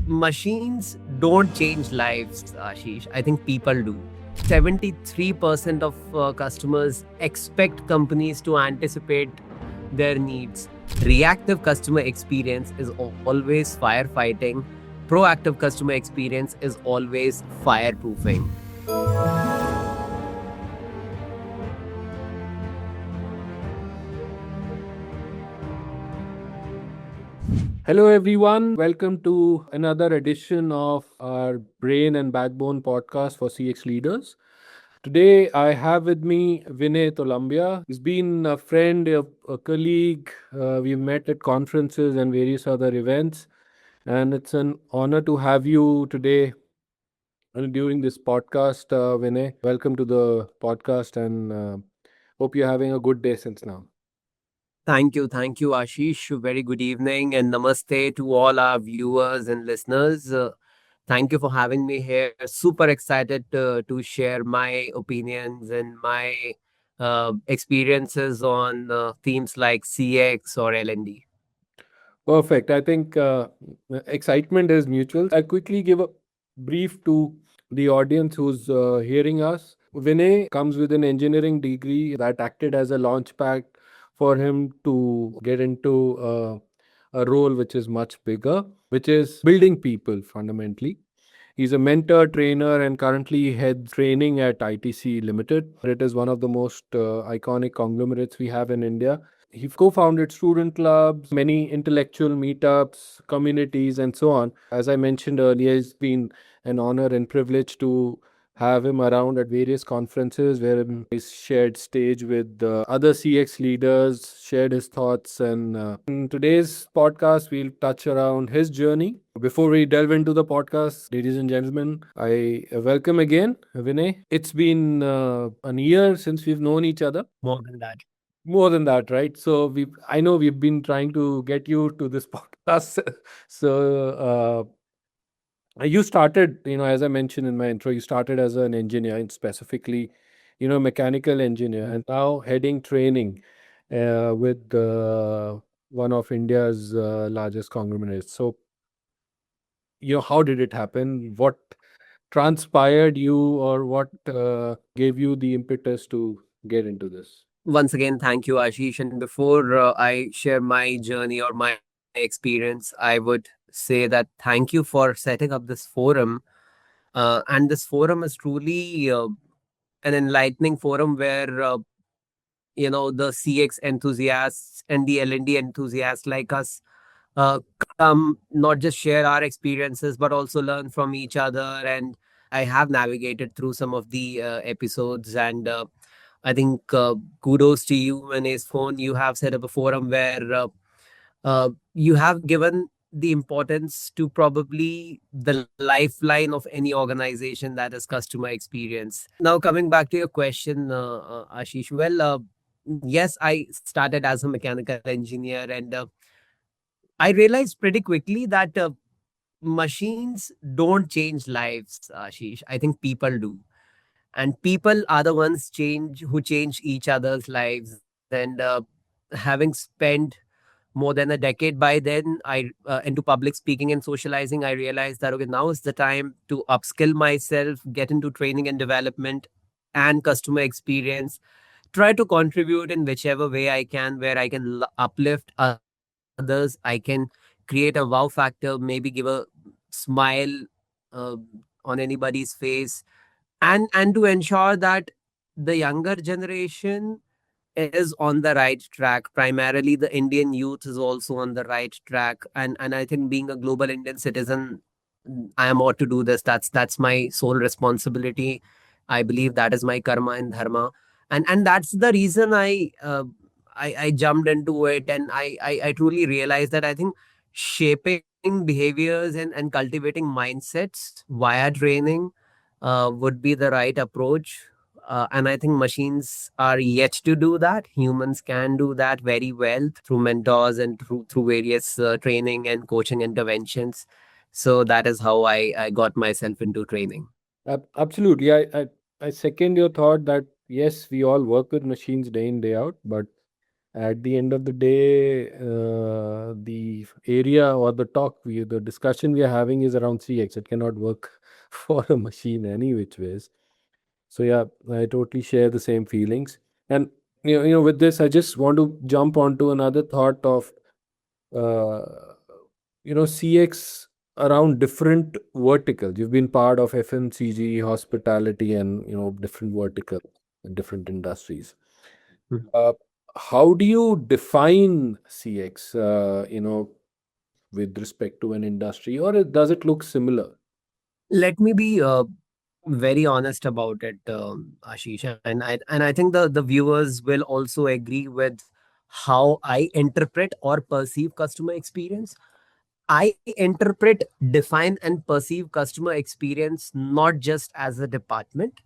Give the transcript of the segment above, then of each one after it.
Machines don't change lives, Ashish. I think people do. 73% of customers expect companies to anticipate their needs. Reactive customer experience is always firefighting. Proactive customer experience is always fireproofing. Hello, everyone. Welcome to another edition of our Brain and Backbone podcast for CX leaders. Today, I have with me Vinay Tolambia. He's been a friend, a colleague. We've met at conferences and various other events. And it's an honor to have you today during this podcast, Vinay. Welcome to the podcast and hope you're having a good day since now. Thank you, Ashish. Very good evening and namaste to all our viewers and listeners. Thank you for having me here. Super excited to share my opinions and my experiences on themes like CX or L&D. Perfect. I think excitement is mutual. I'll quickly give a brief to the audience who's hearing us. Vinay comes with an engineering degree that acted as a launch pad for him to get into a role which is much bigger, which is building people fundamentally. He's a mentor, trainer, and currently heads training at ITC Limited. It is one of the most iconic conglomerates we have in India. He co founded student clubs, many intellectual meetups, communities, and so on. As I mentioned earlier, it's been an honor and privilege to have him around at various conferences where he's shared stage with other CX leaders, shared his thoughts. And in today's podcast, we'll touch around his journey. Before we delve into the podcast, ladies and gentlemen, I welcome again Vinay. It's been an year since we've known each other. More than that. More than that, right? So I know we've been trying to get you to this podcast. So you started, as I mentioned in my intro, you started as an engineer, and specifically, mechanical engineer, and now heading training with one of India's largest conglomerates. So, how did it happen? What transpired you, or what gave you the impetus to get into this? Once again, thank you, Ashish. And before I share my journey or my experience, I would say that thank you for setting up this forum. And this forum is truly an enlightening forum where the CX enthusiasts and the L&D enthusiasts like us uh, come not just share our experiences but also learn from each other. And I have navigated through some of the episodes, and I think kudos to you and Acefone. You have set up a forum where you have given the importance to probably the lifeline of any organization, that is customer experience. Now, coming back to your question, Ashish, well, yes, I started as a mechanical engineer, and I realized pretty quickly that machines don't change lives, Ashish. I think people do. And people are the ones who change each other's lives. And having spent more than a decade by then, I into public speaking and socializing, I realized that okay, now is the time to upskill myself, get into training and development and customer experience, try to contribute in whichever way I can, where I can uplift others, I can create a wow factor, maybe give a smile uh, on anybody's face, and to ensure that the younger generation is on the right track. Primarily the Indian youth is also on the right track, and I think being a global Indian citizen, I am ought to do this. That's my sole responsibility. I believe that is my karma and dharma, and that's the reason I jumped into it, and I truly realized that I think shaping behaviors and cultivating mindsets via training would be the right approach. And I think machines are yet to do that. Humans can do that very well through mentors and through various training and coaching interventions. So that is how I got myself into training. Absolutely. I second your thought that yes, we all work with machines day in, day out, but At the end of the day, the area or the discussion we are having is around CX. It cannot work for a machine any which ways. So yeah, I totally share the same feelings. And with this, I just want to jump onto another thought of uh, CX around different verticals. You've been part of FMCG, hospitality, and different verticals and different industries. Uh, how do you define CX? With respect to an industry, or does it look similar? Let me be very honest about it, Ashish, and I think the viewers will also agree with how I interpret or perceive customer experience. I interpret, define, and perceive customer experience not just as a department.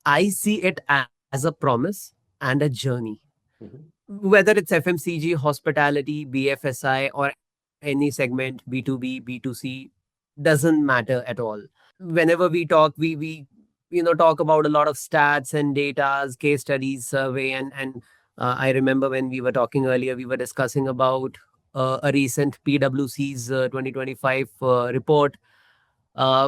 I see it as a promise and a journey. Mhm. Whether it's FMCG, hospitality, BFSI, or any segment, B2B, B2C, doesn't matter at all. Whenever we talk, we talk about a lot of stats and data, case studies, survey, and I remember when we were talking earlier, we were discussing about a recent PwC's 2025 report,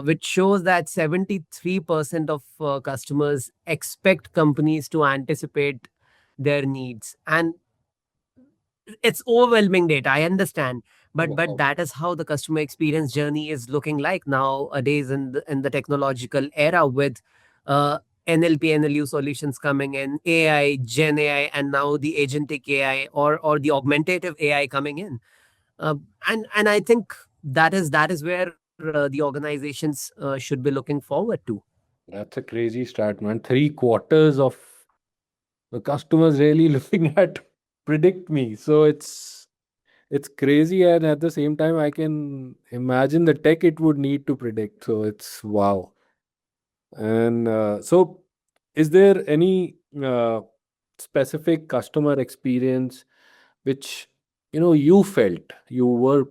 which shows that 73% of customers expect companies to anticipate their needs. And it's overwhelming data, I understand, but Wow. that is how the customer experience journey is looking like nowadays in the technological era, with uh, NLP, NLU solutions coming in, AI, Gen AI, and now the agentic AI, or the augmentative AI coming in. And I think that is where the organizations should be looking forward to. That's a crazy start, man. Three-quarters of the customers really looking at predict me. So it's crazy, and at the same time, I can imagine the tech it would need to predict. So it's wow. And so, is there any specific customer experience which you felt you were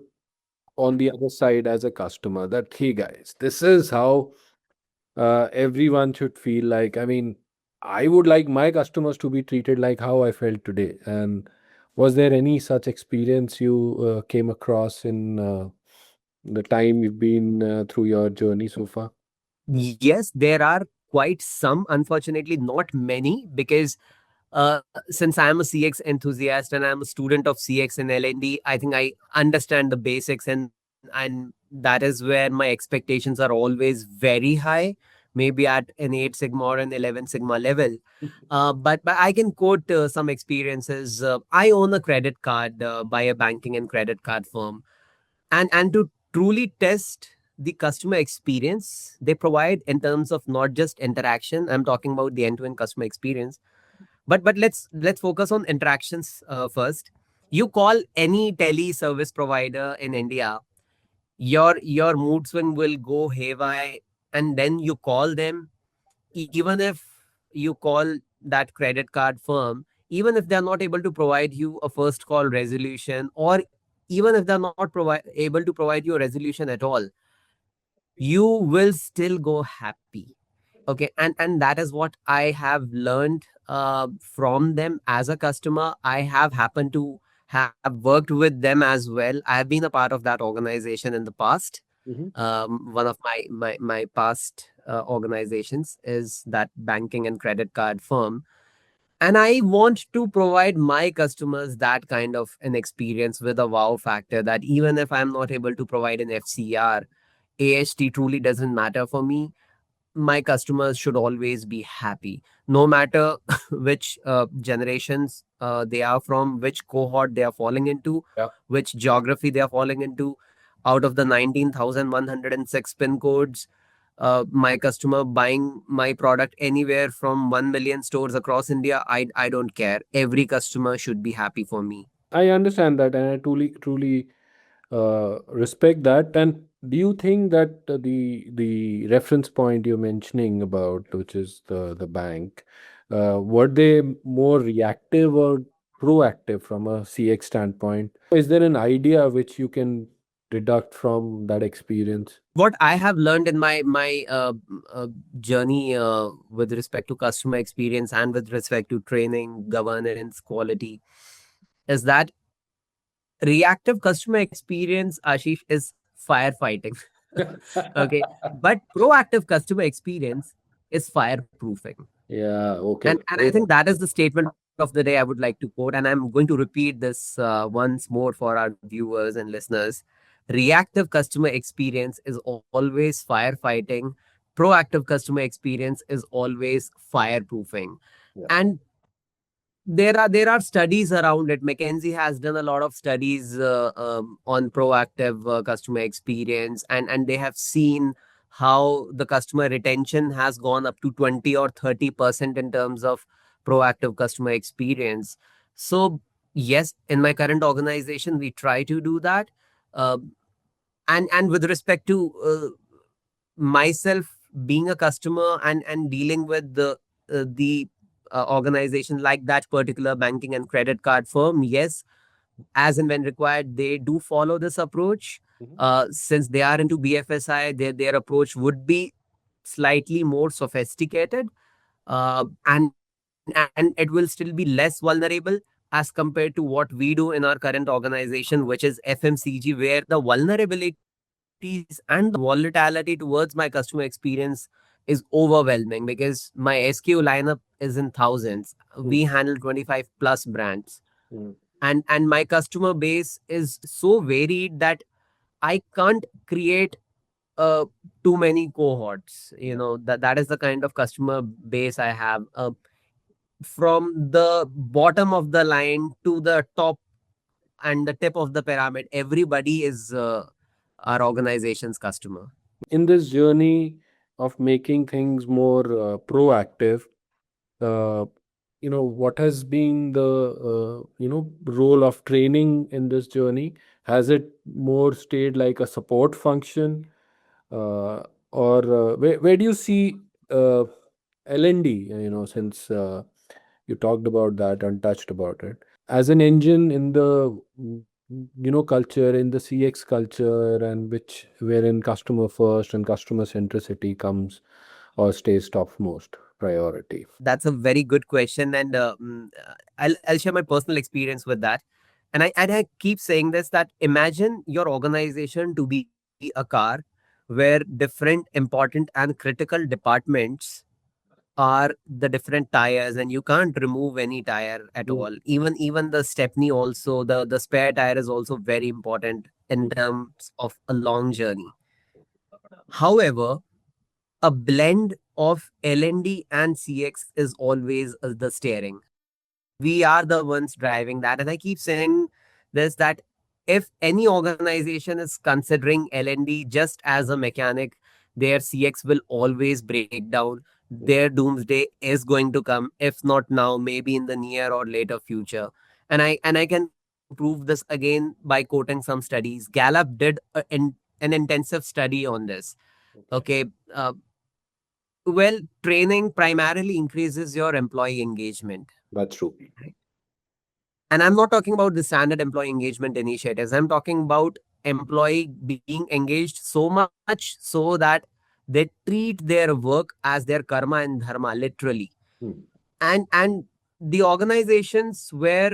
on the other side as a customer, that hey guys, this is how everyone should feel like? I mean, I would like my customers to be treated like how I felt today. And was there any such experience you came across in the time you've been through your journey so far? Yes, there are quite some, unfortunately not many, because since I'm a CX enthusiast and I'm a student of CX and L&D, I think I understand the basics, and that is where my expectations are always very high, maybe at an 8 Sigma or an 11 Sigma level. But I can quote some experiences. I own a credit card by a banking and credit card firm, and to truly test the customer experience they provide in terms of not just interaction, I'm talking about the end-to-end customer experience, but let's focus on interactions first. You call any tele service provider in India, your mood swing will go haywire, and then you call them. Even if you call that credit card firm, even if they're not able to provide you a first call resolution, or even if they're not able to provide you a resolution at all, you will still go happy. Okay, and that is what I have learned from them as a customer. I have happened to have worked with them as well. I have been a part of that organization in the past. Mhm. One of my past organizations is that banking and credit card firm, and I want to provide my customers that kind of an experience with a wow factor, that even if I'm not able to provide an FCR, AST truly doesn't matter for me. My customers should always be happy, no matter which generations they are from, which cohort they are falling into, Yeah. which geography they are falling into. Out of the 19,106 pin codes, my customer buying my product anywhere from 1 million stores across India, I don't care. Every customer should be happy for me. I understand that, and I truly respect that. And do you think that the reference point you're mentioning about, which is the bank, were they more reactive or proactive from a CX standpoint? Is there an idea which you can deduct from that experience? What I have learned in my journey with respect to customer experience and with respect to training, governance, quality. is that reactive customer experience, Ashish, is firefighting. Okay. But proactive customer experience is fireproofing. Yeah, okay. And I think that is the statement of the day I would like to quote. And I'm going to repeat this once more for our viewers and listeners. Reactive customer experience is always firefighting. Proactive customer experience is always fireproofing. Yeah. And there are studies around it. McKinsey has done a lot of studies on proactive customer experience, and they have seen how the customer retention has gone up to 20 or 30% in terms of proactive customer experience. So yes, in my current organization, we try to do that. Uh, and with respect to myself being a customer and dealing with the organization like that particular banking and credit card firm, yes, as and when required, they do follow this approach. Mhm. Since they are into BFSI, their approach would be slightly more sophisticated, and it will still be less vulnerable as compared to what we do in our current organization, which is FMCG, where the vulnerabilities and the volatility towards my customer experience is overwhelming, because my SKU lineup is in thousands. We Mm, handle 25 plus brands, mm, and my customer base is so varied that I can't create uh, too many cohorts. yeah. That is the kind of customer base I have. From the bottom of the line to the top and the tip of the pyramid, everybody is our organization's customer. In this journey of making things more proactive, uh, what has been the role of training in this journey? Has it more stayed like a support function, uh, or where do you see uh, L&D, since you talked about that and touched about it, as an engine in the culture, in the CX culture, and which wherein customer first and customer centricity comes or stays topmost priority? That's a very good question, and I'll share my personal experience with that. And I keep saying this, that imagine your organization to be a car where different important and critical departments are the different tires, and you can't remove any tire at Mm, all. Even the stepney, also the spare tire is also very important in mm, terms of a long journey. However, a blend of L&D and CX is always the steering. We are the ones driving that. And I keep saying this, that if any organization is considering L&D just as a mechanic, their CX will always break down. mm. Their doomsday is going to come, if not now, maybe in the near or later future. And I can prove this again by quoting some studies. Gallup did an intensive study on this. Okay, Okay. Well, training primarily increases your employee engagement. that's true. And I'm not talking about the standard employee engagement initiatives. I'm talking about employee being engaged so much so that they treat their work as their karma and dharma, literally. Mm, And the organizations where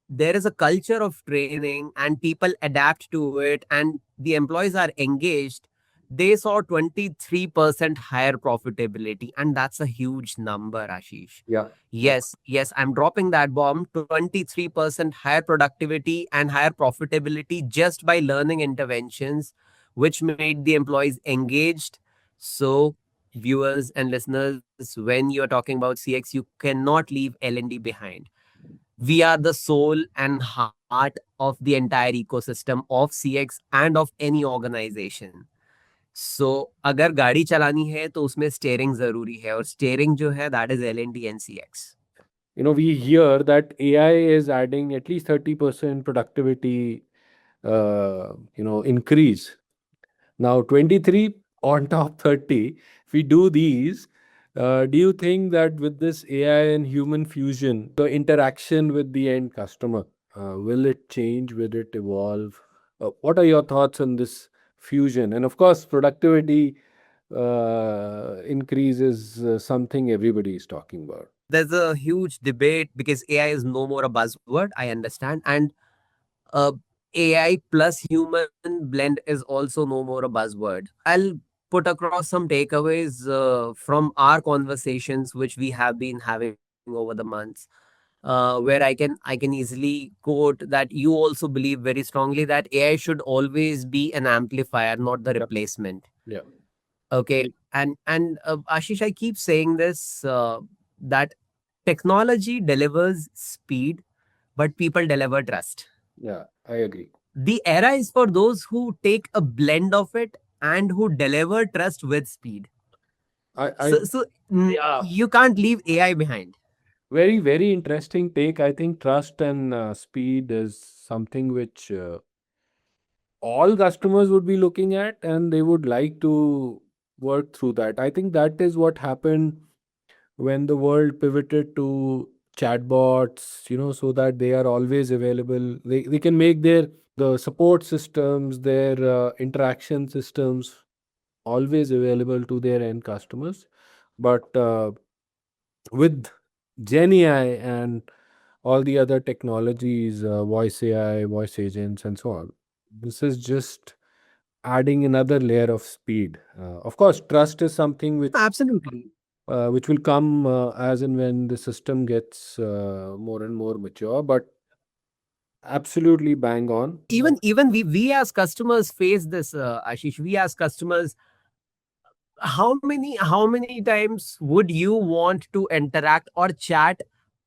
there is a culture of training and people adapt to it and the employees are engaged, they saw 23% higher profitability, and that's a huge number, Ashish. yeah, yeah, Yes, I'm dropping that bomb. 23% higher productivity and higher profitability just by learning interventions, which made the employees engaged. So, viewers and listeners, when you're talking about CX, you cannot leave L&D behind. We are the soul and heart of the entire ecosystem of CX and of any organization. So अगर गाड़ी चलानी है तो उसमें steering जरूरी है, और steering जो है that is L&D and CX. we hear that AI is adding at least 30% productivity, increase. Now, 23 on top 30, if we do these, do you think that with this AI and human fusion, the interaction with the end customer, will it change? Will it evolve? What are your thoughts on this fusion? And of course, productivity increase is something everybody is talking about. there's a huge debate because AI is no more a buzzword. I understand, and uh, AI plus human blend is also no more a buzzword. I'll put across some takeaways from our conversations, which we have been having over the months, where I can easily quote that you also believe very strongly that AI should always be an amplifier, not the Yeah. replacement. Yeah. Okay, and Ashish, I keep saying this that technology delivers speed, but people deliver trust. Yeah, I agree. The era is for those who take a blend of it and who deliver trust with speed. I So Yeah, you can't leave AI behind. very, very interesting take. I think trust and speed is something which all customers would be looking at, and they would like to work through that. I think that is what happened when the world pivoted to chatbots, so that they are always available. They can make the support systems, their interaction systems always available to their end customers. But with Gen AI and all the other technologies, voice AI, voice agents, and so on, this is just adding another layer of speed. Of course, trust is something Absolutely. which will come as and when the system gets more and more mature. But absolutely bang on. Even we as customers face this, Ashish. We as customers, how many times would you want to interact or chat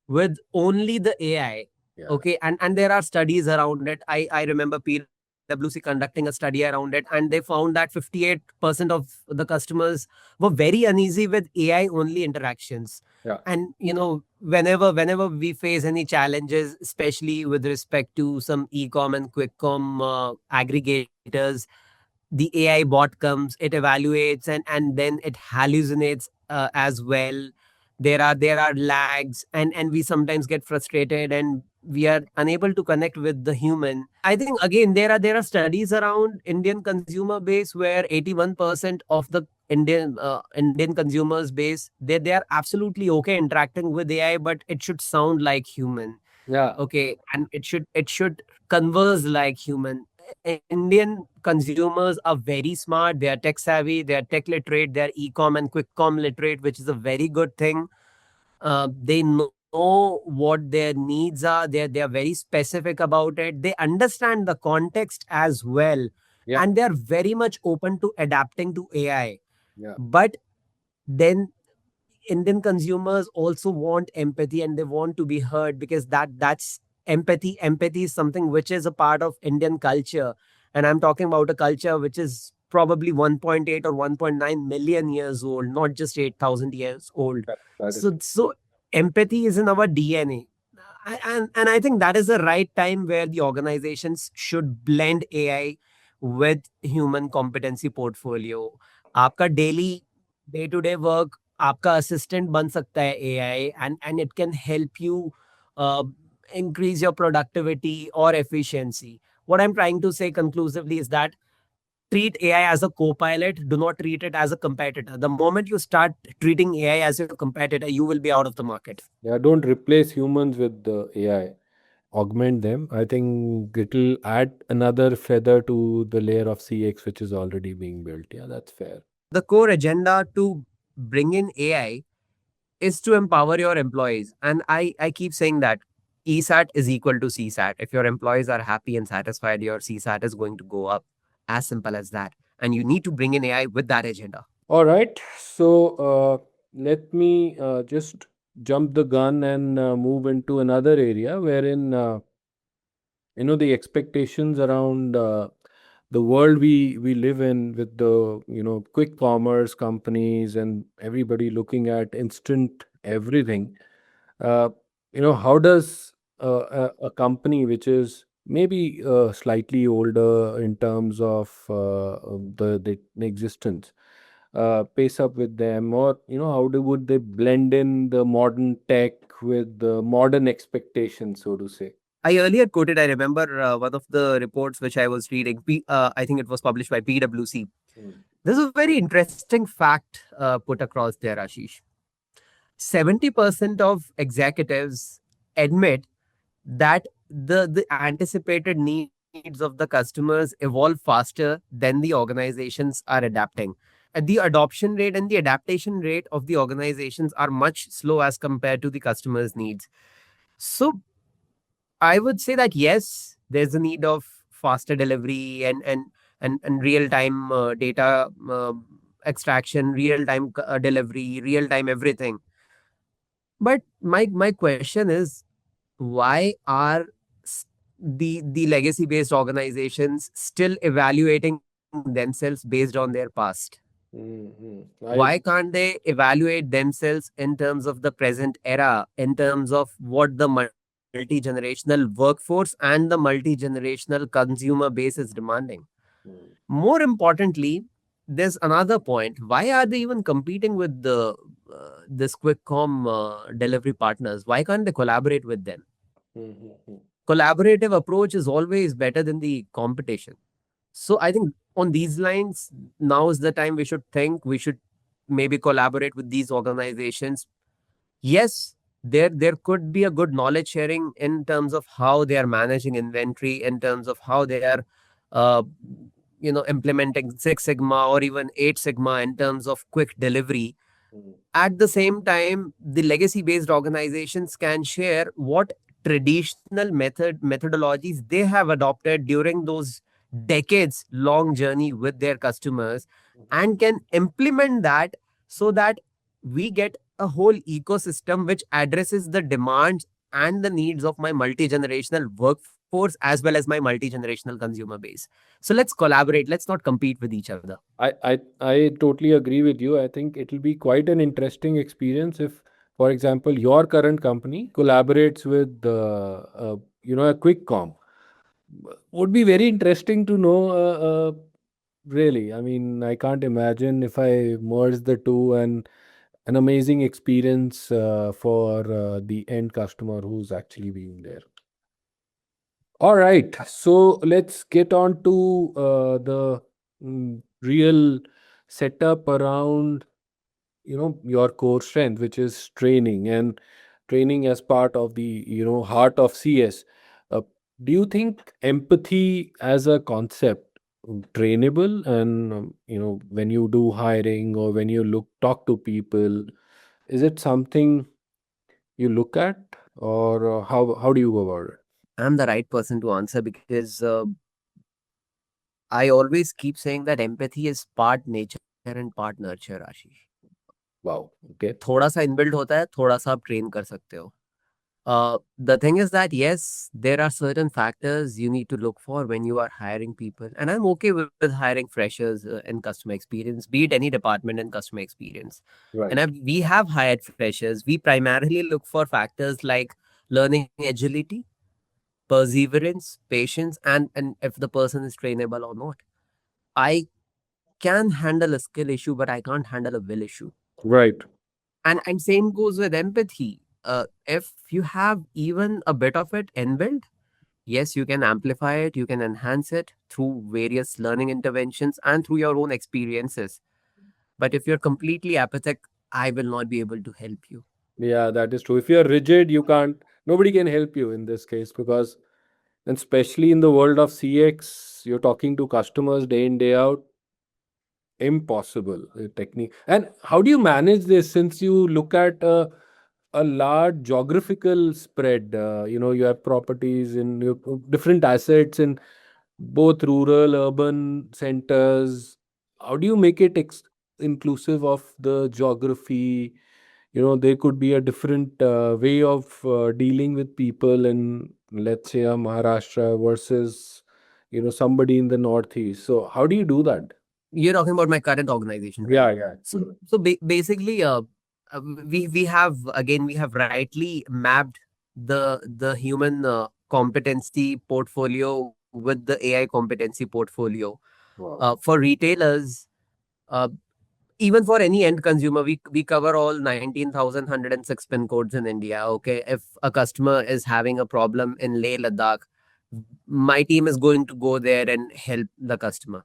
with only the AI? Yeah, Okay, and there are studies around it. I remember PwC conducting a study around it, and they found that 58% of the customers were very uneasy with AI only interactions. yeah, And whenever we face any challenges, especially with respect to some e-com and quick com aggregators, the AI bot comes, it evaluates, and then it hallucinates as well. There are lags, and we sometimes get frustrated, and we are unable to connect with the human. I think again there are studies around Indian consumer base where 81% of the Indian consumers base, they are absolutely okay interacting with AI, but it should sound like human. yeah, Okay, and it should converse like human. Indian consumers are very smart, they are tech savvy, they are tech literate, they are e-com and quick com literate, which is a very good thing. They know what their needs are, they are very specific about it, they understand the context as well, yeah, and they are very much open to adapting to AI. yeah, But then Indian consumers also want empathy, and they want to be heard, because that's empathy. Empathy is something which is a part of Indian culture. And I'm talking about a culture which is probably 1.8 or 1.9 million years old, not just 8,000 years old. that is. So empathy is in our DNA. And I think that is the right time where the organizations should blend AI with human competency portfolio. आपका daily day to day work, आपका assistant बन सकता है AI, and it can help you uh, increase your productivity or efficiency. What I'm trying to say conclusively is that treat AI as a co-pilot, do not treat it as a competitor. The moment you start treating AI as your competitor, you will be out of the market. Yeah, don't replace humans with the AI. Augment them. I think it'll add another feather to the layer of CX which is already being built. Yeah, that's fair. The core agenda to bring in AI is to empower your employees. And I keep saying that ESAT is equal to CSAT. If your employees are happy and satisfied, your CSAT is going to go up. As simple as that. And you need to bring in AI with that agenda. All right. So let me just jump the gun and move into another area wherein the expectations around the world we live in, with the quick commerce companies and everybody looking at instant everything. uh, how does a company which is maybe slightly older in terms of the existence pace up with them, or how would they blend in the modern tech with the modern expectations, so to say? I earlier quoted, I remember one of the reports which I was reading. I think it was published by PwC. Mm. There's a very interesting fact put across there, Ashish. 70% of executives admit that the anticipated needs of the customers evolve faster than the organizations are adapting. And the adoption rate and the adaptation rate of the organizations are much slow as compared to the customers' needs. So I would say that yes, there's a need of faster delivery and real time data extraction, real time delivery, real time everything. But my question is, why are the legacy based organizations still evaluating themselves based on their past? Mhm. Why can't they evaluate themselves in terms of the present era, in terms of what the multi generational workforce and the multi generational consumer base is demanding? Mm, More importantly, there's another point. Why are they even competing with the this quick com delivery partners? Why can't they collaborate with them? mhm, mhm, Collaborative approach is always better than the competition. So I think on these lines, now is the time we should think. We should maybe collaborate with these organizations. Yes, there could be a good knowledge sharing in terms of how they are managing inventory, in terms of how they are uh, implementing Six Sigma or even Eight Sigma in terms of quick delivery. mhm, At the same time, the legacy based organizations can share what traditional methodologies they have adopted during those decades long journey with their customers, and can implement that so that we get a whole ecosystem which addresses the demands and the needs of my multi generational workforce as well as my multi generational consumer base. So let's collaborate, let's not compete with each other. I totally agree with you. I think it'll be quite an interesting experience if, for example, your current company collaborates with a quick com. Would be very interesting to know. Really, I mean, I can't imagine if I merge the two, and an amazing experience for the end customer who's actually being there. All right, so let's get on to the real setup around your core strength, which is training, and training as part of the heart of CS. uh, do you think empathy as a concept trainable? And when you do hiring or when you talk to people, is it something you look at, or how do you go about it? I'm the right person to answer because I always keep saying that empathy is part nature and part nurture, Ashish. Wow, okay. थोड़ा सा inbuilt होता है, थोड़ा सा आप train कर सकते हो. The thing is that yes, there are certain factors you need to look for when you are hiring people, and I'm okay with hiring freshers in customer experience, be it any department in customer experience. Right. We have hired freshers. We primarily look for factors like learning agility, perseverance, patience, and if the person is trainable or not. I can handle a skill issue, but I can't handle a will issue. Right. And same goes with empathy. If you have even a bit of it inbuilt, yes, you can amplify it, you can enhance it through various learning interventions and through your own experiences. But if you're completely apathetic, I will not be able to help you. Yeah, that is true. If you're rigid, you can't, nobody can help you in this case, because, and especially in the world of CX, you're talking to customers day in, day out. Impossible technique. And how do you manage this, since you look at a large geographical spread? You have properties in different assets in both rural, urban centers. How do you make it inclusive of the geography? There could be a different way of dealing with people in, let's say, a Maharashtra versus somebody in the northeast. So how do you do that? You're talking about my current organization, right? Yeah, yeah. So basically, we have rightly mapped the human competency portfolio with the AI competency portfolio. Wow. For retailers, uh, even for any end consumer, we cover all 19,106 pin codes in India. Okay, if a customer is having a problem in Leh Ladakh, my team is going to go there and help the customer.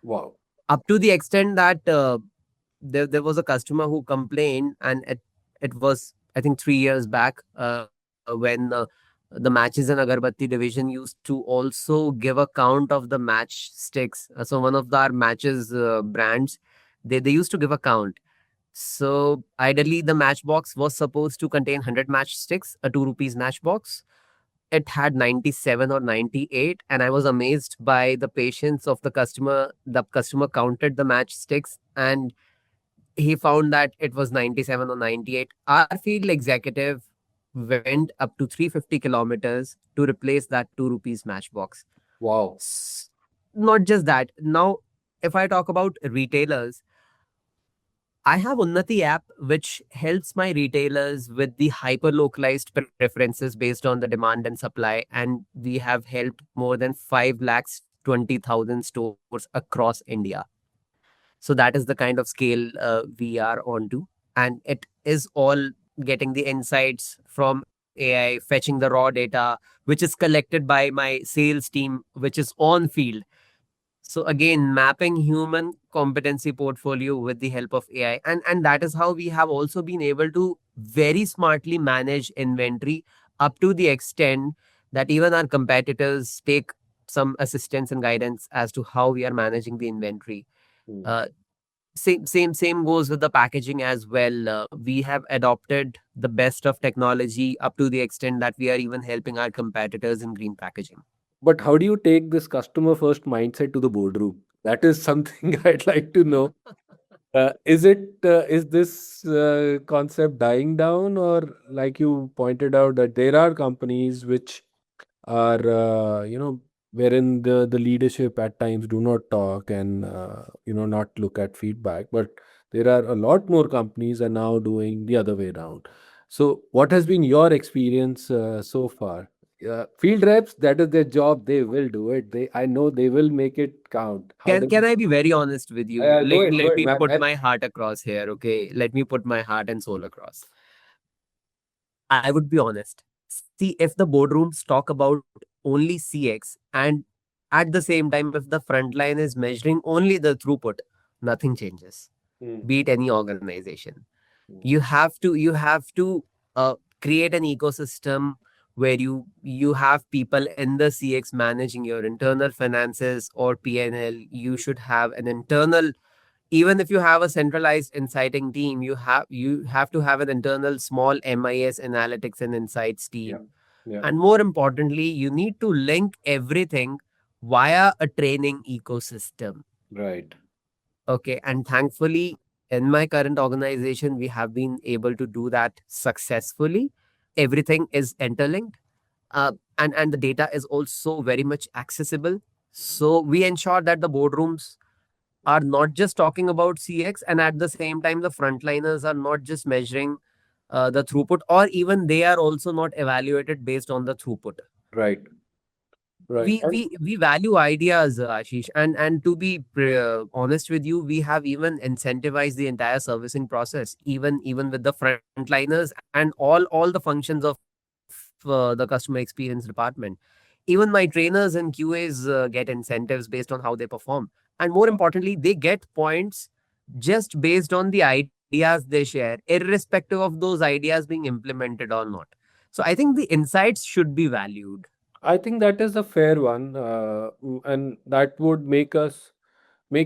Wow. Up to the extent that there was a customer who complained, and it was, I think, 3 years back, when the matches and Agarbatti division used to also give a count of the match sticks. So one of our matches brands, they used to give a count. So ideally, the matchbox was supposed to contain 100 matchsticks, a 2 rupees matchbox. It had 97 or 98, and I was amazed by the patience of the customer. The customer counted the matchsticks, and he found that it was 97 or 98. Our field executive went up to 350 kilometers to replace that 2 rupees matchbox. Wow. Not just that. Now, if I talk about retailers, I have Unnati app, which helps my retailers with the hyper localized preferences based on the demand and supply. And we have helped more than 5 lakhs 20,000 stores across India. So that is the kind of scale we are onto. And it is all getting the insights from AI, fetching the raw data, which is collected by my sales team, which is on field. So again, mapping human competency portfolio with the help of AI. And that is how we have also been able to very smartly manage inventory up to the extent that even our competitors take some assistance and guidance as to how we are managing the inventory. Mm. Uh, same goes with the packaging as well. We have adopted the best of technology up to the extent that we are even helping our competitors in green packaging. But how do you take this customer first mindset to the boardroom? That is something I'd like to know. Is this concept dying down, or like you pointed out that there are companies which are wherein the leadership at times do not talk and not look at feedback, but there are a lot more companies are now doing the other way around. So what has been your experience so far? Field reps, that is their job, they will do it, I know they will make it count. How does Can I be very honest with you? go Let, ahead, let me ma'am. put my heart across here, okay? Let me put my heart and soul across. I would be honest. See, if the boardrooms talk about only CX, and at the same time, if the front line is measuring only the throughput, nothing changes. Mm, Be it any organization. mm. You have to create an ecosystem where you have people in the CX managing your internal finances or PNL. You should have an internal, even if you have a centralized inciting team, you have to have an internal small MIS analytics and insights Yeah, team. yeah, And more importantly, you need to link everything via a training ecosystem. right. Okay, and thankfully, in my current organization, we have been able to do that successfully. Everything is interlinked, and the data is also very much accessible. So we ensure that the boardrooms are not just talking about CX, and at the same time, the frontliners are not just measuring the throughput, or even they are also not evaluated based on the throughput. Right, right. We value ideas, Ashish, and to be honest with you, we have even incentivized the entire servicing process, even with the frontliners and all the functions of the customer experience department. Even my trainers and QAs get incentives based on how they perform, and more importantly, they get points just based on the ideas they share, irrespective of those ideas being implemented or not. So I think the insights should be valued. I think that is a fair one, and that would make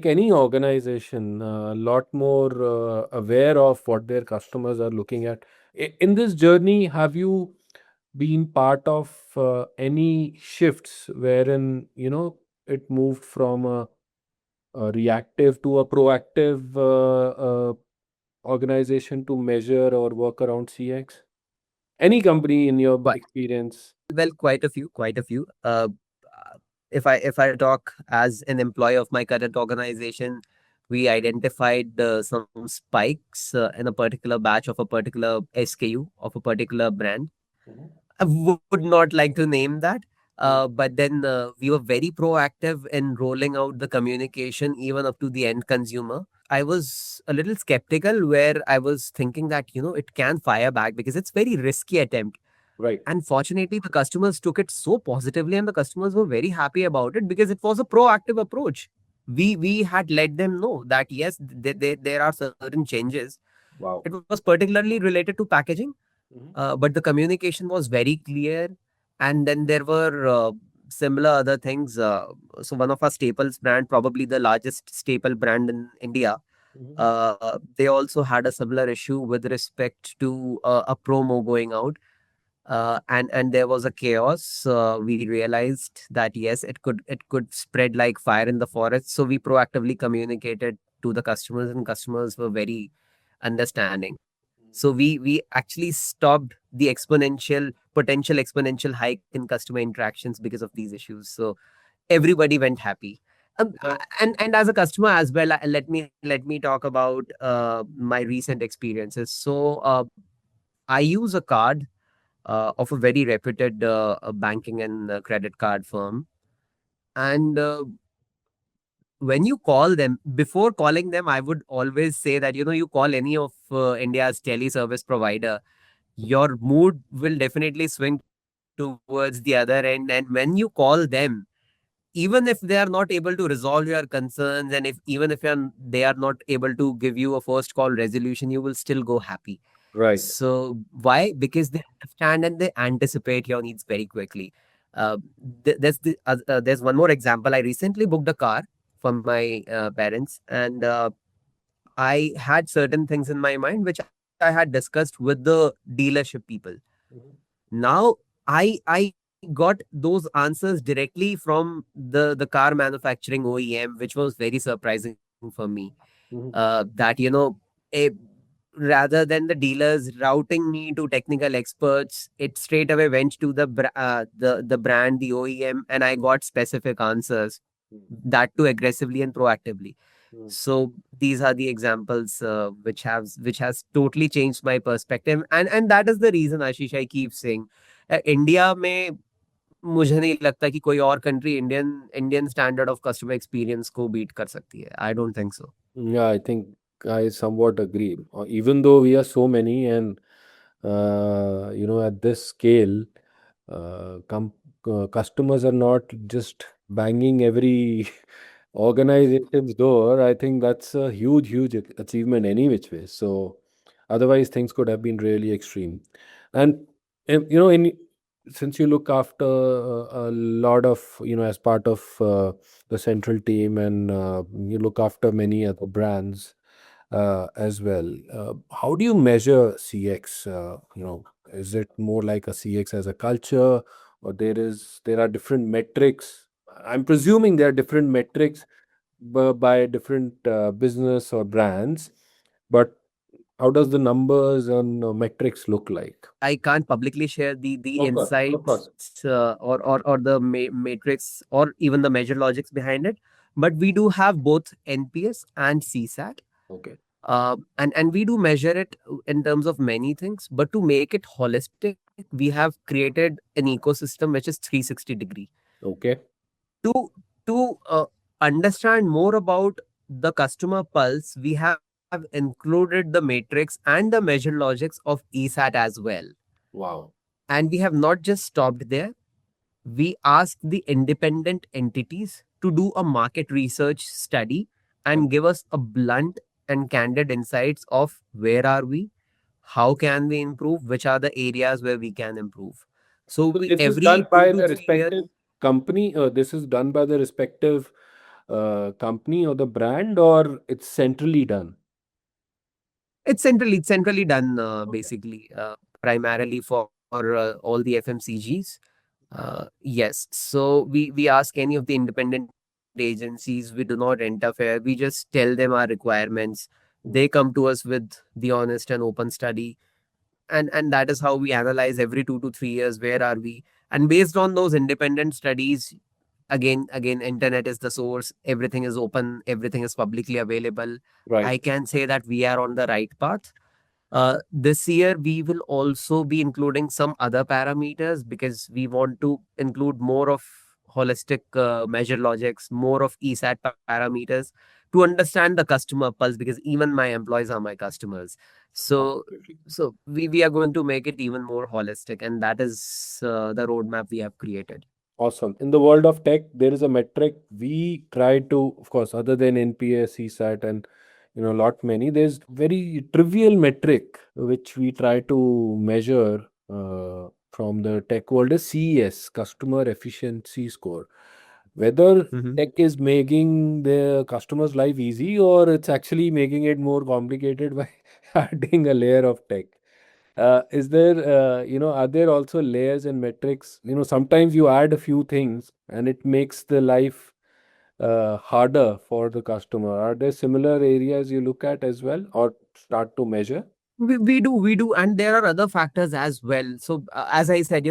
any organization a lot more aware of what their customers are looking at. In this journey, have you been part of any shifts wherein it moved from a reactive to a proactive organization to measure or work around CX? Any company in your experience? Well, quite a few. If I talk as an employee of my current organization, we identified some spikes in a particular batch of a particular SKU of a particular brand. Mhm. I would not like to name that. Mm. But then we were very proactive in rolling out the communication even up to the end consumer. I was a little skeptical where I was thinking that, it can fire back because it's very risky attempt. Right. And fortunately, the customers took it so positively, and the customers were very happy about it because it was a proactive approach. We had let them know that yes, there are certain changes Wow. It was particularly related to packaging, Mhm. but the communication was very clear. And then there were similar other things. So one of our staples brand, probably the largest staple brand in India, Mhm. they also had a similar issue with respect to a promo going out, and there was a chaos. We realized that yes, it could spread like fire in the forest. So we proactively communicated to the customers, and customers were very understanding. So we actually stopped the potential exponential hike in customer interactions because of these issues. So everybody went happy. Yeah. And as a customer as well, let me talk about my recent experiences. So I use a card of a very reputed banking and credit card firm. And when you call them, before calling them, I would always say that, you call any of India's teleservice provider, your mood will definitely swing towards the other end. And when you call them, even if they are not able to resolve your concerns, and if even if they are not able to give you a first call resolution, you will still go happy. Right. So why? Because they understand and they anticipate your needs very quickly. Uh, there's one more example. I recently booked a car for my parents, and I had certain things in my mind which I had discussed with the dealership people. Mhm. Now I got those answers directly from the car manufacturing OEM, which was very surprising for me. Mhm. That rather than the dealers routing me to technical experts, it straight away went to the brand, the OEM, and I got specific answers, that too aggressively and proactively. Mhm. So these are the examples which has totally changed my perspective, and that is the reason, Ashish, I keep saying, India में मुझे नहीं लगता कि कोई और country Indian Indian standard of customer experience को beat कर सकती है. I don't think so. Yeah, I think I somewhat agree. Even though we are so many, and at this scale, customers are not just banging every organization's door. I think that's a huge, huge achievement any which way. So, otherwise, things could have been really extreme. And in since you look after a lot of, as part of the central team, and you look after many other brands as well. How do you measure CX? Is it more like a CX as a culture, or there are different metrics? I'm presuming there are different metrics by different business or brands, but how does the numbers and metrics look like? I can't publicly share the Of course, of insights course. or the matrix or even the measure logics behind it, but we do have both NPS and CSAT. Okay. And we do measure it in terms of many things, but to make it holistic, we have created an ecosystem which is 360 degree. Okay. To understand more about the customer pulse, we have included the matrix and the measure logics of ESAT as well. Wow. And we have not just stopped there. We ask the independent entities to do a market research study and give us a blunt and candid insights of where are we, how can we improve, which are the areas where we can improve. So So we this is done every two by to the three years, respective company, or this is done by the respective company or the brand, or it's centrally done? it's centrally done, Okay. basically, primarily for all the FMCGs. Yes. So we ask any of the independent agencies. We do not interfere. We just tell them our requirements. They Mm. come to us with the honest and open study, and that is how we analyze every 2 to 3 years where are we. And based on those independent studies, again, internet is the source. Everything is open. Everything is publicly available. Right. I can say that we are on the right path. This year, we will also be including some other parameters because we want to include more of holistic measure logics, more of ESAT parameters to understand the customer pulse, because even my employees are my customers. So, Absolutely. so we are going to make it even more holistic, and that is the roadmap we have created. Awesome. In the world of tech, there is a metric we try to, of course, other than NPS, CSAT, and lot many. There's very trivial metric which we try to measure from the tech world is CES, Customer Efficiency Score. Whether tech is making the customer's life easy or it's actually making it more complicated by adding a layer of tech. Is there, are there also layers and metrics? Sometimes you add a few things and it makes the life harder for the customer. Are there similar areas you look at as well or start to measure? We do, and there are other factors as well. So, as I said,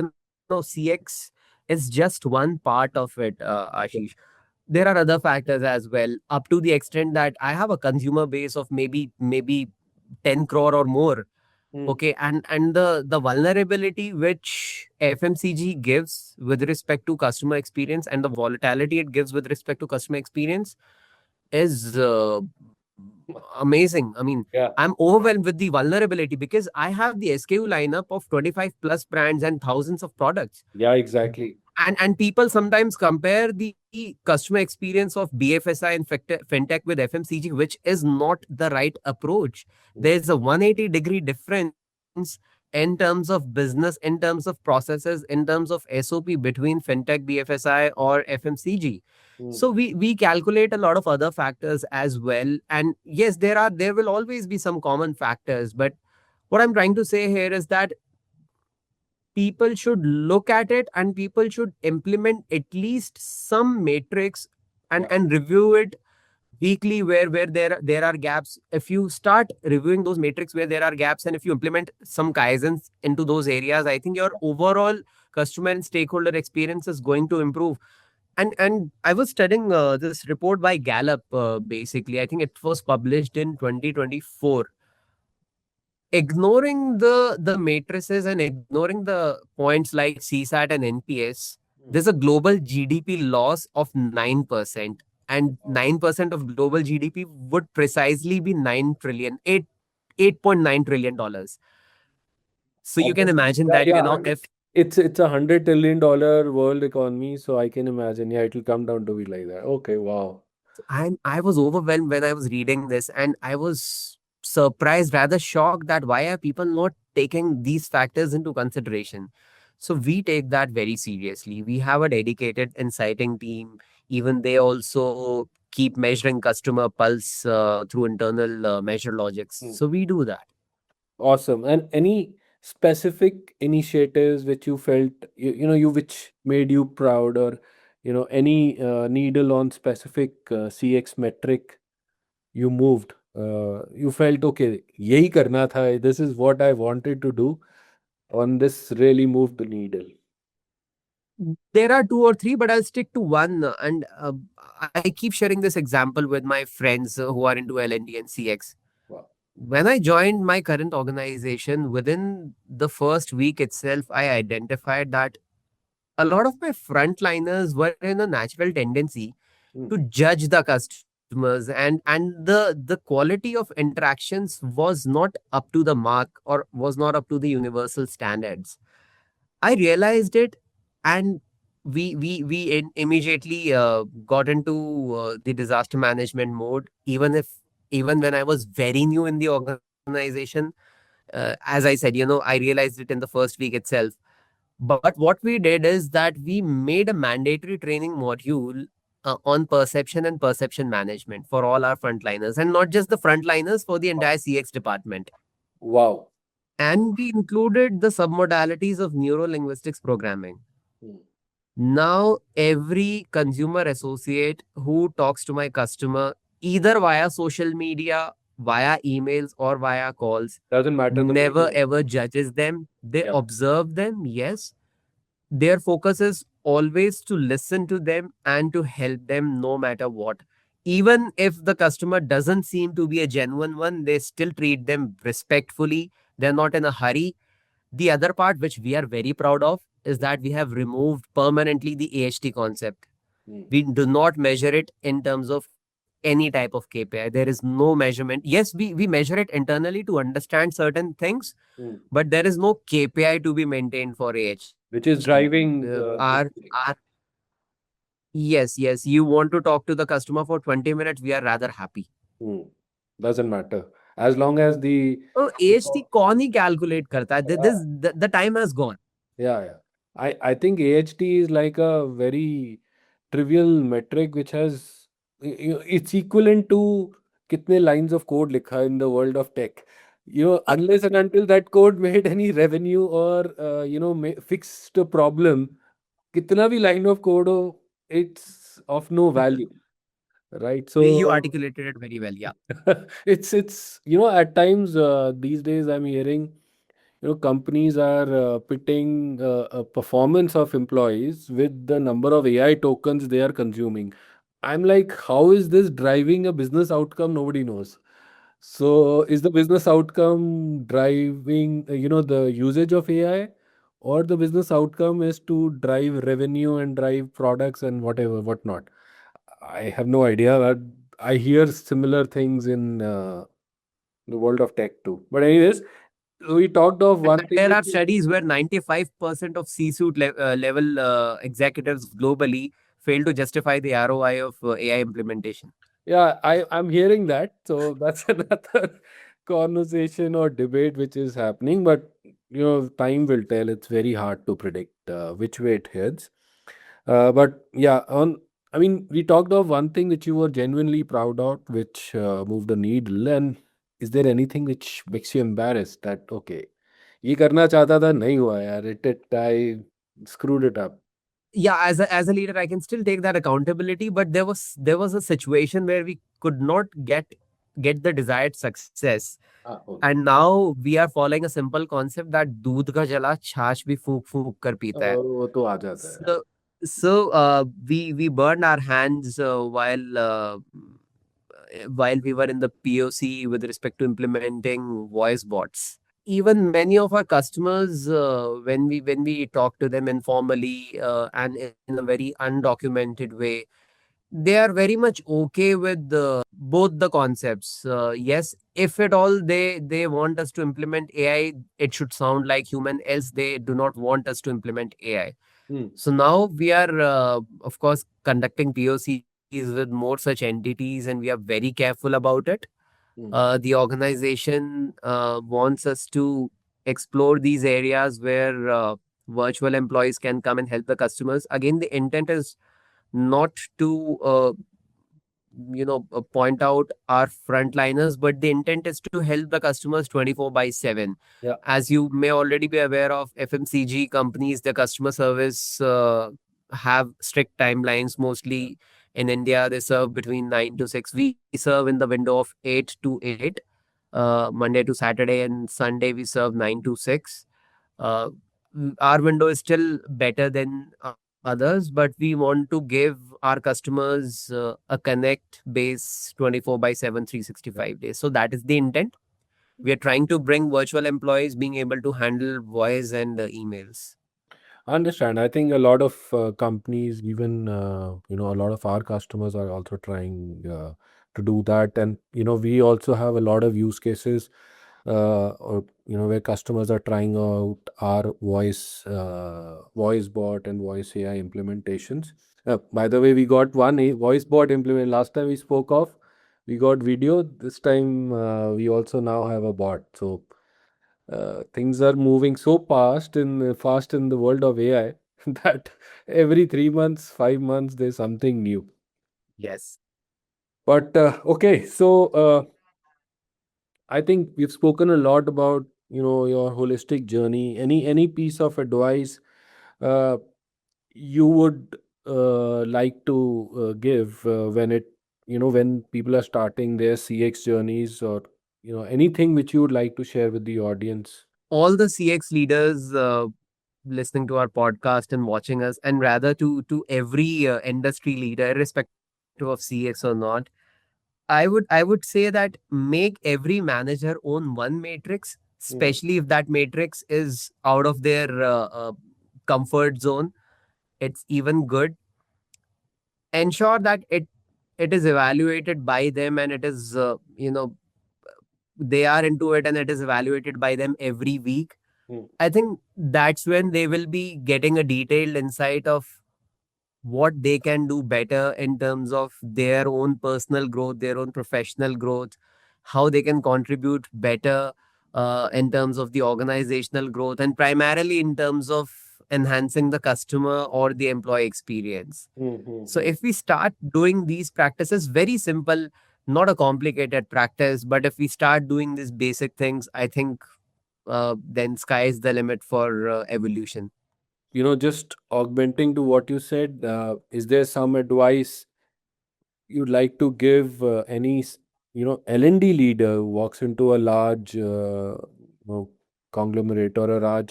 CX is just one part of it, Ashish. There are other factors as well, up to the extent that I have a consumer base of maybe 10 crore or more. Mm, Okay, and the vulnerability which FMCG gives with respect to customer experience and the volatility it gives with respect to customer experience is amazing. I mean, yeah, I'm overwhelmed with the vulnerability because I have the SKU lineup of 25 plus brands and thousands of products. yeah, exactly. And people sometimes compare the customer experience of BFSI and fintech with FMCG, which is not the right approach. Mm, There's a 180-degree difference in terms of business, in terms of processes, in terms of SOP between fintech, BFSI, or FMCG. mm, So we calculate a lot of other factors as well. And yes, there will always be some common factors, but what I'm trying to say here is that people should look at it and people should implement at least some matrix yeah. and review it weekly where there are gaps. If you start reviewing those matrix where there are gaps and if you implement some kaizens into those areas, I think your overall customer and stakeholder experience is going to improve. And I was studying this report by Gallup, basically I think it was published in 2024. Ignoring the matrices and ignoring the points like CSAT and NPS, Mm. there's a global GDP loss of 9%. And 9% of global GDP would precisely be 9 trillion, 8.9 trillion dollars. So you can Almost, imagine yeah, that, yeah. if It's $100 trillion world economy, so I can imagine. Yeah, it will come down to be like that. Okay, wow. I was overwhelmed when I was reading this, and I was surprised, rather shocked that why are people not taking these factors into consideration. So we take that very seriously. We have a dedicated inciting team. Even they also keep measuring customer pulse through internal measure logics. Mm. So we do that. Awesome. And any specific initiatives which you felt, which made you proud, or, any needle on specific CX metric you moved? You felt, okay, yahi karna tha, this is what I wanted to do, on this really moved the needle. There are two or three, but I'll stick to one. And I keep sharing this example with my friends who are into L&D and CX. Wow. When I joined my current organization, within the first week itself, I identified that a lot of my frontliners were in a natural tendency Mm, to judge the customers, and the quality of interactions was not up to the mark or was not up to the universal standards. I realized it, and we immediately got into the disaster management mode. Even when I was very new in the organization, as I said, I realized it in the first week itself. But what we did is that we made a mandatory training module on perception and perception management for all our frontliners, and not just the frontliners, for the entire CX department. wow. And we included the submodalities of neuro linguistics programming. Mm, Now, every consumer associate who talks to my customer, either via social media, via emails, or via calls, doesn't matter the never medium. ever judges them. They Yeah. observe them, yes. Their focus is always to listen to them and to help them no matter what. Even if the customer doesn't seem to be a genuine one, they still treat them respectfully. They're not in a hurry. The other part, which we are very proud of, is that we have removed permanently the AHT concept. Mm, We do not measure it in terms of any type of KPI. There is no measurement. Yes, we measure it internally to understand certain things, mm. but there is no KPI to be maintained for AHT. Which is driving Our Yes, yes. You want to talk to the customer for 20 minutes, we are rather happy. Mm. doesn't matter as long as the तो AHT कौन ही calculate करता है? yeah, The time has gone. yeah. I think AHT is like a very trivial metric which has it's equivalent to kitne lines of code likha in the world of tech. Unless and until that code made any revenue or fixed a problem, kitna bhi line of code ho, it's of no value, right? You So articulated it very well. Yeah. it's at times these days I'm hearing companies are pitting a performance of employees with the number of AI tokens they are consuming. I'm like, how is this driving a business outcome? Nobody knows. So, is the business outcome driving, the usage of AI, or the business outcome is to drive revenue and drive products and whatever, whatnot? I have no idea. I hear similar things in the world of tech too. But anyways, we talked of one And thing there which are studies where 95% of C-suite level executives globally fail to justify the ROI of AI implementation. yeah, I'm hearing that. So that's another conversation or debate which is happening. But time will tell. It's very hard to predict which way it heads. But yeah, I mean, we talked of one thing which you were genuinely proud of, which moved the needle. And is there anything which makes you embarrassed that okay, ये करना चाहता था नहीं हुआ यार, it I screwed it up. Yeah, as a leader, I can still take that accountability, but there was a situation where we could not get the desired success. हाँ, okay. And now we are following a simple concept that दूध का जला छाछ भी फूंक फूंक कर पीता है. वो तो आ जाता है. So, we burned our hands while we were in the POC with respect to implementing voice bots. Even many of our customers, when we talk to them informally and in a very undocumented way, they are very much okay with both the concepts. Yes, if at all they want us to implement AI, it should sound like human. Else, they do not want us to implement AI. Hmm. So now we are, of course, conducting POCs with more such entities, and we are very careful about it. Hmm. The organization wants us to explore these areas where virtual employees can come and help the customers. Again, the intent is not to point out our frontliners, but the intent is to help the customers 24 by 7. Yeah. As you may already be aware of, FMCG companies, the customer service have strict timelines. Mostly in India, they serve between 9 to 6. We serve in the window of 8 to 8, Monday to Saturday, and Sunday we serve 9 to 6. uh, our window is still better than others, but we want to give our customers a connect base 24 by 7, Yeah. 365 days. So that is the intent. We are trying to bring virtual employees being able to handle voice and emails. I understand. I think a lot of companies, even a lot of our customers are also trying to do that, and we also have a lot of use cases, or where customers are trying out our voice bot and voice AI implementations. By the way, we got one voice bot implement last time we spoke of. We got video. This time we also now have a bot. So things are moving so fast in the world of AI that every 3 months, 5 months, there's something new. Yes. But okay, so I think we've spoken a lot about your holistic journey. Any piece of advice uh, you would like to give when when people are starting their CX journeys, or anything which you would like to share with the audience? All the CX leaders listening to our podcast and watching us, and rather to every industry leader, irrespective of CX or not, I would say that make every manager own one matrix, Mm, especially if that matrix is out of their comfort zone. It's even good. Ensure that it is evaluated by them, and it is they are into it, and it is evaluated by them every week. mm. I think that's when they will be getting a detailed insight of what they can do better in terms of their own personal growth, their own professional growth, how they can contribute better in terms of the organizational growth, and primarily in terms of enhancing the customer or the employee experience. So Mm-hmm. if we start doing these practices, very simple, not a complicated practice, but if we start doing these basic things, I think then sky is the limit for evolution. Just augmenting to what you said, is there some advice you'd like to give any L&D leader who walks into a large conglomerate or a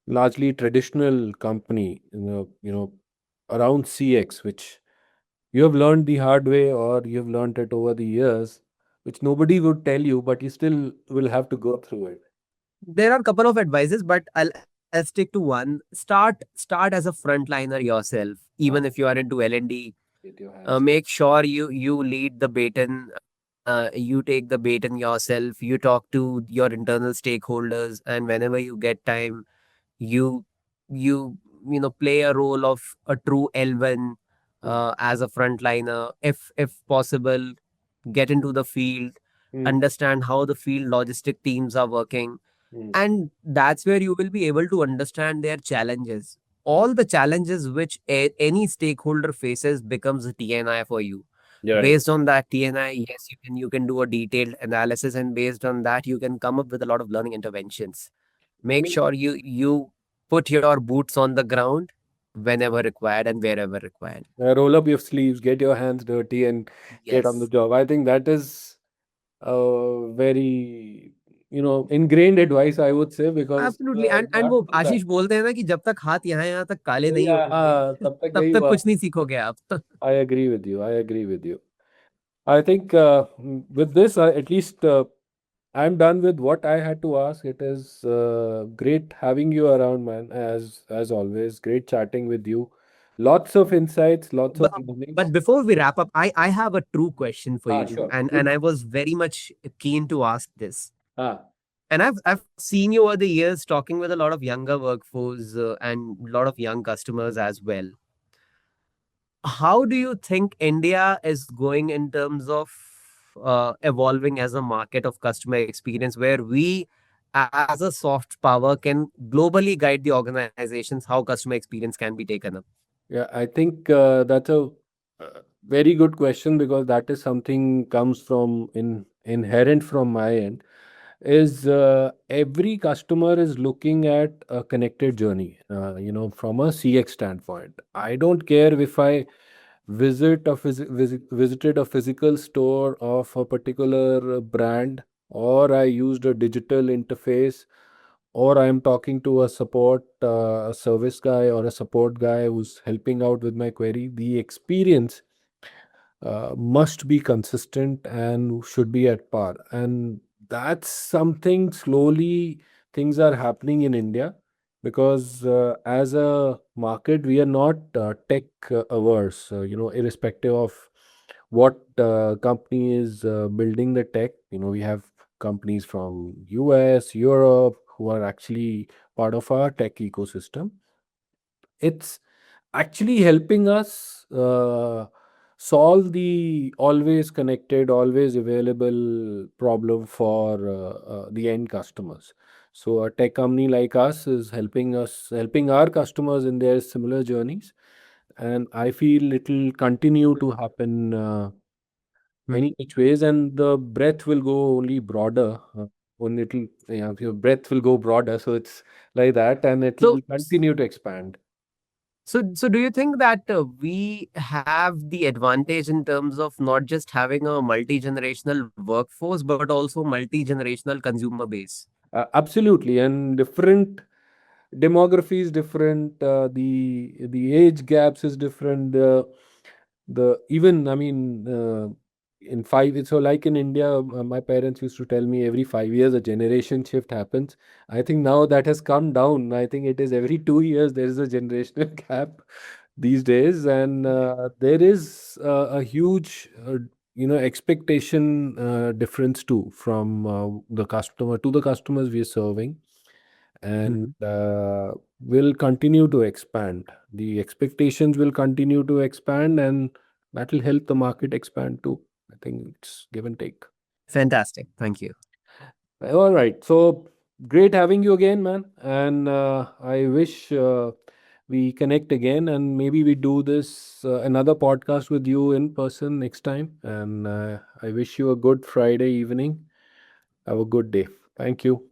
largely traditional company, around CX, which you have learned the hard way or you have learned it over the years, which nobody would tell you, but you still will have to go through it. There are a couple of advices, but I'll stick to one. Start as a frontliner yourself, even Ah, if you are into L&D. get your hands. Make sure you lead the baton. You take the baton yourself. You talk to your internal stakeholders, and whenever you get time, you you play a role of a true L1 Mm, as a frontliner. If possible, get into the field, mm, understand how the field logistic teams are working, mm, and that's where you will be able to understand their challenges. mm. All the challenges which any stakeholder faces becomes a TNI for you. You're right. Based on that TNI, yes, you can do a detailed analysis, and based on that, you can come up with a lot of learning interventions. I Make mean, sure you put your boots on the ground whenever required and wherever required. roll up your sleeves, get your hands dirty, and get on the Yes. job. I think that is very, ingrained advice, I would say, because absolutely and not वो to do that. आशीष बोलते हैं ना कि जब तक हाथ यहाँ तक काले नहीं Yeah, होंगे तब तक तब यही तक हुआ. कुछ नहीं सीखोगे आप. I agree with you. I agree with you. I think with this, at least I'm done with what I had to ask. It is great having you around, man. As always, great chatting with you. Lots of insights, lots of but, learnings. but before we wrap up, I have a true question for Ah, you, sure. and I was very much keen to ask this. Ah, And I've seen you over the years talking with a lot of younger workforce and a lot of young customers as well. How do you think India is going in terms of evolving as a market of customer experience, where we, as a soft power, can globally guide the organizations how customer experience can be taken up? yeah, I think that's a very good question because that is something comes from inherent from my end. Is every customer is looking at a connected journey, from a CX standpoint. I don't care if I visited a physical store of a particular brand, or I used a digital interface, or I'm talking to a service guy or a support guy who's helping out with my query. The experience must be consistent and should be at par. And that's something slowly things are happening in India because as a market, we are not tech averse, irrespective of what company is building the tech. We have companies from US, Europe who are actually part of our tech ecosystem. It's actually helping us solve the always connected, always available problem for the end customers. So a tech company like us is helping our customers in their similar journeys, and I feel it'll continue to happen any which ways, and the breadth will go only broader. Only it'll, yeah, your breadth will go broader, so it's like that, and it'll So, continue to expand. so do you think that we have the advantage in terms of not just having a multi-generational workforce, but also multi-generational consumer base? Absolutely, and different demography is different. The age gaps is different. The even I mean, in so like in India, my parents used to tell me every 5 years a generation shift happens. I think now that has come down. I think it is every 2 years there is a generational gap these days, and there is a huge expectation difference too from the customer to the customers we are serving, and Mhm. will continue to expand. The expectations will continue to expand, and that will help the market expand too. I think it's give and take. Fantastic. Thank you. All right. So great having you again, man. And I wish we connect again and maybe we do this another podcast with you in person next time. And I wish you a good Friday evening. Have a good day. Thank you.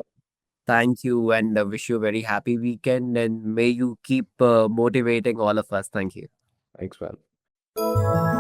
Thank you, and wish you a very happy weekend. And may you keep motivating all of us. Thank you. Thanks, man.